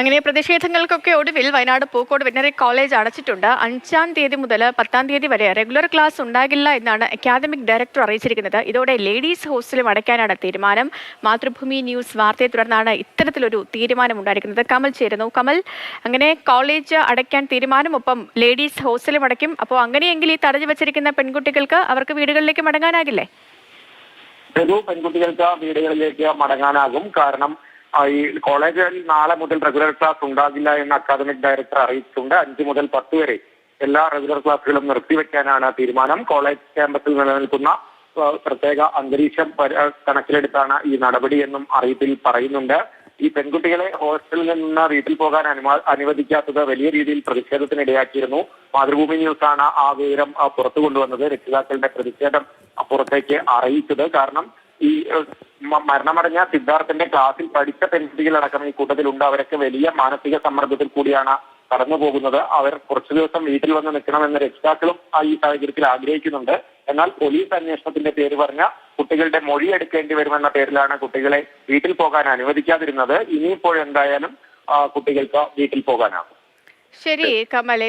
അങ്ങനെ പ്രതിഷേധങ്ങൾക്കൊക്കെ ഒടുവിൽ Wayanad Pookode veterinary college അടച്ചിട്ടുണ്ട്. 5-ാം തീയതി മുതൽ 10-ാം തീയതി വരെ റെഗുലർ ക്ലാസ് ഉണ്ടാകില്ല എന്നാണ് അക്കാദമിക് ഡയറക്ടർ അറിയിച്ചിരിക്കുന്നത്. ഇതോടെ ലേഡീസ് ഹോസ്റ്റലും അടയ്ക്കാനാണ് തീരുമാനം. മാതൃഭൂമി ന്യൂസ് വാർത്തയെ തുടർന്നാണ് ഇത്തരത്തിലൊരു തീരുമാനം ഉണ്ടായിരിക്കുന്നത്. കമൽ ചേരുന്നു. കമൽ, അങ്ങനെ കോളേജ് അടയ്ക്കാൻ തീരുമാനം, ഒപ്പം ലേഡീസ് ഹോസ്റ്റലും അടയ്ക്കും. അപ്പോൾ അങ്ങനെയെങ്കിൽ ഈ തടഞ്ഞു വച്ചിരിക്കുന്ന പെൺകുട്ടികൾക്ക് അവർക്ക് വീടുകളിലേക്ക് മടങ്ങാനാകില്ലേ? പെൺകുട്ടികൾക്ക് വീടുകളിലേക്ക് മടങ്ങാനാകും. കാരണം ഈ കോളേജിൽ നാളെ മുതൽ റെഗുലർ ക്ലാസ് ഉണ്ടാകില്ല എന്ന് അക്കാദമിക് ഡയറക്ടർ അറിയിച്ചിട്ടുണ്ട്. 5 മുതൽ 10 വരെ എല്ലാ റെഗുലർ ക്ലാസുകളും നിർത്തിവെക്കാനാണ് തീരുമാനം. കോളേജ് ക്യാമ്പസിൽ നിലനിൽക്കുന്ന പ്രത്യേക അന്തരീക്ഷം കണക്കിലെടുത്താണ് ഈ നടപടി എന്നും അറിയിപ്പിൽ പറയുന്നുണ്ട്. ഈ പെൺകുട്ടികളെ ഹോസ്റ്റലിൽ നിന്ന് വീട്ടിൽ പോകാൻ അനുവദിക്കാത്തത് വലിയ രീതിയിൽ പ്രതിഷേധത്തിനിടയാക്കിയിരുന്നു. മാതൃഭൂമി ന്യൂസാണ് ആ വിവരം പുറത്തു കൊണ്ടുവന്നത്. രക്ഷിതാക്കളുടെ പ്രതിഷേധം പുറത്തേക്ക് അറിയിച്ചത്. കാരണം ഈ മരണമടഞ്ഞ സിദ്ധാർത്ഥന്റെ ക്ലാസ്സിൽ പഠിച്ച പെൺകുട്ടികളടക്കം ഈ കൂട്ടത്തിലുണ്ട്. അവരൊക്കെ വലിയ മാനസിക സമ്മർദ്ദത്തിൽ കൂടിയാണ് കടന്നു പോകുന്നത്. അവർ കുറച്ചു ദിവസം വീട്ടിൽ വന്ന് നിൽക്കണമെന്ന് രക്ഷിതാക്കളും ഈ സാഹചര്യത്തിൽ ആഗ്രഹിക്കുന്നുണ്ട്. എന്നാൽ പോലീസ് അന്വേഷണത്തിന്റെ പേര് പറഞ്ഞ കുട്ടികളുടെ മൊഴി എടുക്കേണ്ടി വരുമെന്ന പേരിലാണ് കുട്ടികളെ വീട്ടിൽ പോകാൻ അനുവദിക്കാതിരുന്നത്. ഇനിയിപ്പോൾ എന്തായാലും കുട്ടികൾക്ക് വീട്ടിൽ പോകാനാകും. ശരി കമൽ.